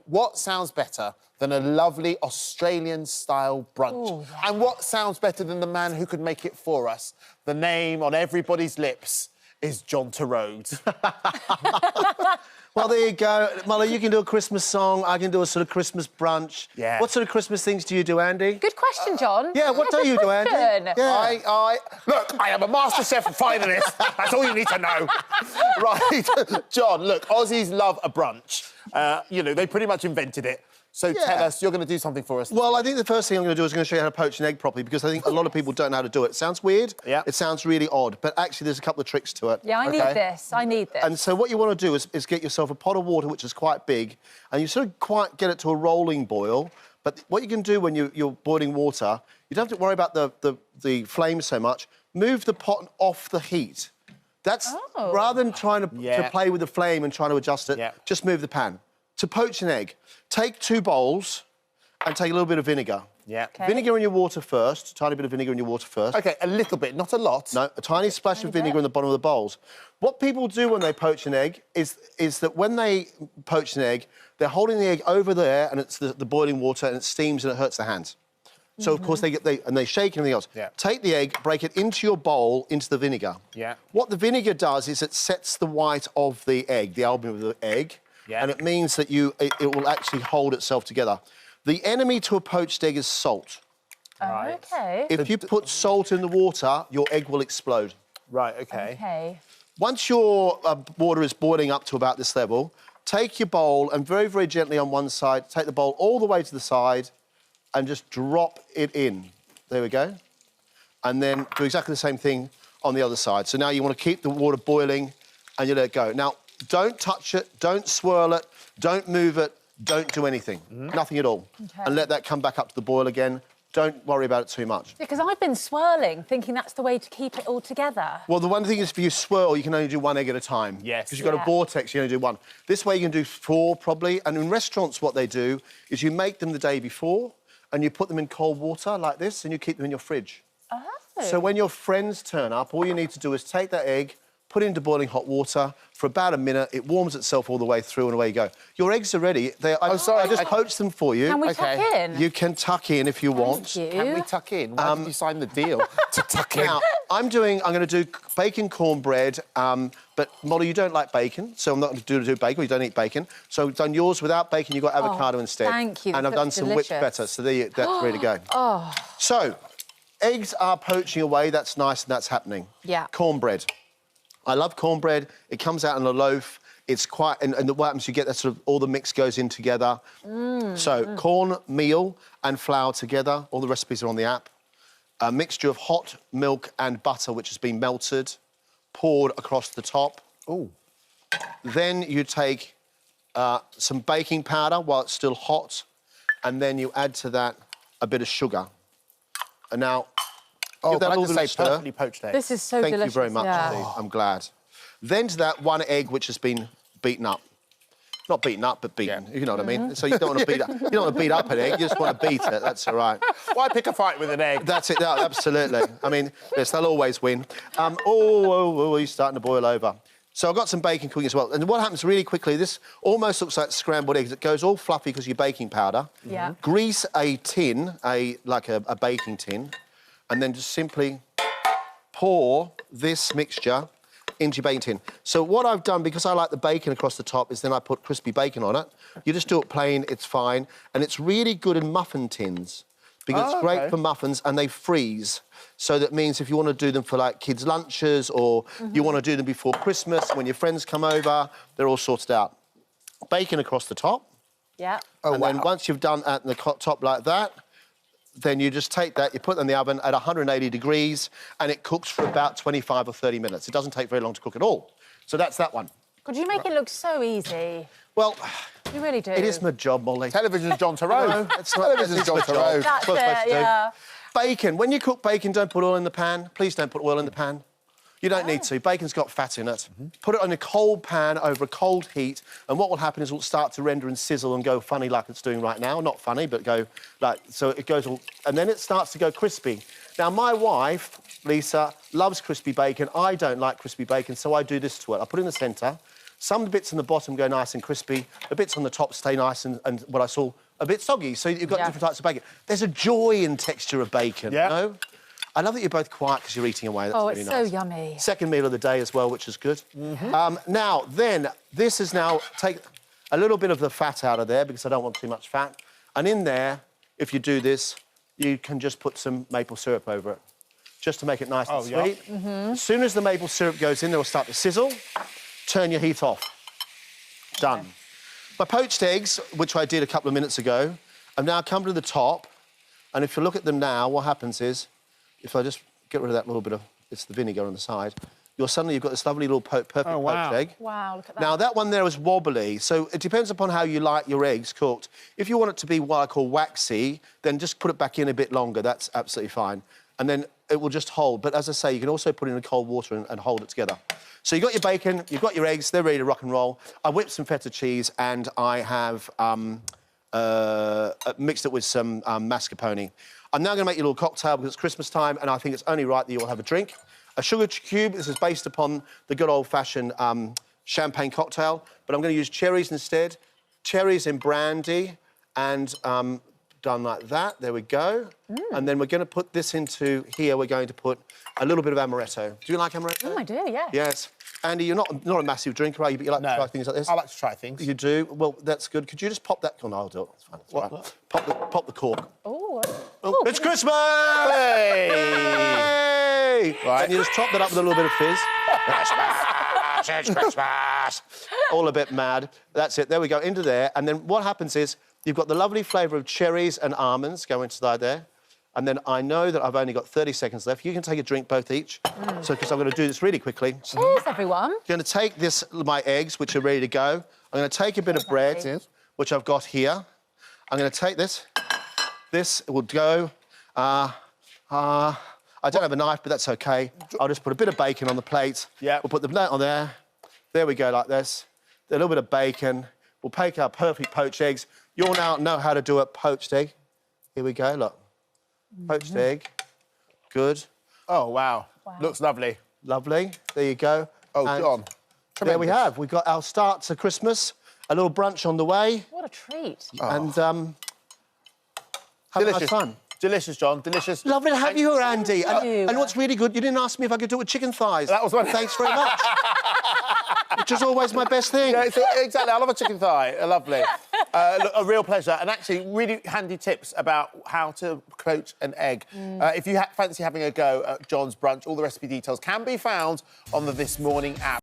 what sounds better than a lovely Australian-style brunch? Ooh, yeah. And what sounds better than the man who could make it for us? The name on everybody's lips is John Torode. Well, there you go. Molly, you can do a Christmas song. I can do a sort of Christmas brunch. Yeah. What sort of Christmas things do you do, Andy? Good question, John. Yeah, what do you do, Andy? Question. Yeah. Look, I am a MasterChef finalist. That's all you need to know. Right, John, look, Aussies love a brunch. You know, they pretty much invented it. So tell us, you're going to do something for us. Well, I think the first thing I'm going to do is I'm going to show you how to poach an egg properly, because I think a lot of people don't know how to do it. It sounds weird. Yeah. It sounds really odd, but actually there's a couple of tricks to it. Yeah, I need this. I need this. And so what you want to do is get yourself a pot of water, which is quite big, and you sort of quite get it to a rolling boil. But what you can do when you're boiling water, you don't have to worry about the flame so much. Move the pot off the heat. That's rather than trying to play with the flame and trying to adjust it, just move the pan. To poach an egg, take 2 bowls and take a little bit of vinegar. Yeah. Okay. Vinegar in your water first, a tiny bit of vinegar in your water first. OK, a little bit, not a lot. No, a tiny splash of vinegar in the bottom of the bowls. What people do when they poach an egg is that when they poach an egg, they're holding the egg over there and it's the boiling water and it steams and it hurts their hands. So, of course, they shake and everything else. Yeah. Take the egg, break it into your bowl, into the vinegar. Yeah. What the vinegar does is it sets the white of the egg, the albumin of the egg, and it means that it will actually hold itself together. The enemy to a poached egg is salt. Right. OK. If you put salt in the water, your egg will explode. Right, OK. OK. Once your water is boiling up to about this level, take your bowl and very, very gently on one side, take the bowl all the way to the side and just drop it in. There we go. And then do exactly the same thing on the other side. So now you want to keep the water boiling and you let it go. Now, don't touch it, don't swirl it, don't move it, don't do anything. Nothing at all. Okay. And let that come back up to the boil again. Don't worry about it too much. Because I've been swirling, thinking that's the way to keep it all together. Well, the one thing is if you swirl, you can only do 1 egg at a time. Yes. Because you've got a vortex, you only do 1. This way you can do 4, probably. And in restaurants, what they do is you make them the day before and you put them in cold water like this and you keep them in your fridge. Oh. So when your friends turn up, all you need to do is take that egg, put it into boiling hot water for about a minute. It warms itself all the way through and away you go. Your eggs are ready. I just poached them for you. Can we tuck in? You can tuck in if you want. Thank Can we tuck in? Why did you sign the deal to tuck in? Now, I'm going to do bacon cornbread, but Molly, you don't like bacon, so I'm not going to do bacon. You don't eat bacon. So I've done yours without bacon. You've got avocado instead. Thank you. And I've done some whipped feta, so that's ready to go. Oh. So, eggs are poaching away. That's nice and that's happening. Yeah. Cornbread. I love cornbread. It comes out in a loaf. It's quite... And what happens, you get that sort of... All the mix goes in together. So, corn, meal and flour together. All the recipes are on the app. A mixture of hot milk and butter, which has been melted, poured across the top. Ooh. Then you take some baking powder while it's still hot, and then you add to that a bit of sugar. And now... Can I just say, perfectly poached eggs. This is so Thank delicious. you very much, yeah. indeed. I'm glad. Then to that 1 egg which has been beaten up. Not beaten up, but beaten. You know what I mean? So you don't want to beat up. You don't want to beat up an egg. You just want to beat it. That's all right. Why pick a fight with an egg? That's it. No, absolutely. I mean, yes, they'll always win. He's starting to boil over. So I've got some bacon cooking as well. And what happens really quickly, this almost looks like scrambled eggs. It goes all fluffy because of your baking powder. Yeah. Grease a tin, like a baking tin, and then just simply pour this mixture into your baking tin. So what I've done, because I like the bacon across the top, is then I put crispy bacon on it. You just do it plain, it's fine. And it's really good in muffin tins because it's great for muffins and they freeze. So that means if you want to do them for, like, kids' lunches or you want to do them before Christmas, when your friends come over, they're all sorted out. Bacon across the top. Yeah. And then once you've done at the top like that, then you just take that, you put it in the oven at 180 degrees, and it cooks for about 25 or 30 minutes. It doesn't take very long to cook at all. So that's that one. Could you make it look so easy? Well, you really do. It is my job, Molly. Television's John Torode. No, it's not. Television's John Torode. That's it, yeah. Bacon. When you cook bacon, don't put oil in the pan. Please don't put oil in the pan. You don't need to. Bacon's got fat in it. Put it on a cold pan over a cold heat, and what will happen is it will start to render and sizzle and go funny like it's doing right now. Not funny, but go like... So it goes all... And then it starts to go crispy. Now, my wife, Lisa, loves crispy bacon. I don't like crispy bacon, so I do this to it. I put it in the centre, Some of the bits in the bottom go nice and crispy. The bits on the top stay nice and what I saw, a bit soggy. So you've got different types of bacon. There's a joy in texture of bacon, you know? I love that you're both quiet because you're eating away. That's really nice. Oh, it's so yummy. Second meal of the day as well, which is good. Now, then, this is now... Take a little bit of the fat out of there because I don't want too much fat. And in there, if you do this, you can just put some maple syrup over it, just to make it nice and sweet. As soon as the maple syrup goes in, it will start to sizzle. Turn your heat off. Done. My poached eggs, which I did a couple of minutes ago, have now come to the top. And if you look at them now, what happens is, if I just get rid of that little bit of, it's the vinegar on the side, you've got this lovely little perfect poached egg. Wow, look at that. Now, that one there is wobbly, so it depends upon how you like your eggs cooked. If you want it to be what I call waxy, then just put it back in a bit longer. That's absolutely fine. And then it will just hold. But as I say, you can also put it in cold water and hold it together. So you've got your bacon, you've got your eggs, they're ready to rock and roll. I whipped some feta cheese and I have mixed it with some mascarpone. I'm now going to make you a little cocktail because it's Christmas time and I think it's only right that you all have a drink. A sugar cube, this is based upon the good old-fashioned champagne cocktail, but I'm going to use cherries instead. Cherries in brandy and done like that. There we go. And then we're going to put this into here. We're going to put a little bit of amaretto. Do you like amaretto? I do, yeah. Yes. Andy, you're not a massive drinker, are you? But you like to try things like this? I like to try things. You do? Well, that's good. Could you just pop that... Oh, no, I'll do it. It's fine. It's What? fine. Pop the cork. Oh, It's Christmas! Hey! Right. And you just top that up with a little bit of fizz. Christmas! It's Christmas! All a bit mad. That's it. There we go. Into there. And then what happens is you've got the lovely flavour of cherries and almonds going inside there. And then I know that I've only got 30 seconds left. You can take a drink both each. So, because I'm going to do this really quickly. cheers, everyone. I'm going to take my eggs, which are ready to go. I'm going to take a bit of bread, which I've got here. I'm going to take this. This will go. I don't have a knife, but that's OK. I'll just put a bit of bacon on the plate. Yeah. We'll put the plate on there. There we go, like this. A little bit of bacon. We'll take our perfect poached eggs. You all now know how to do a poached egg. Here we go, look. Poached egg. Good. Oh, wow. Looks lovely. Lovely. There you go. Oh, and John. there we have. We've got our start to Christmas. A little brunch on the way. What a treat. And have a nice fun. Delicious, John. Delicious. Lovely to have you here, Andy. And what's really good, you didn't ask me if I could do it with chicken thighs. That was one. Thanks very much. Which is always my best thing. Yeah, exactly. I love a chicken thigh. Lovely. Look, a real pleasure. And actually, really handy tips about how to poach an egg. If you fancy having a go at John's brunch, all the recipe details can be found on the This Morning app.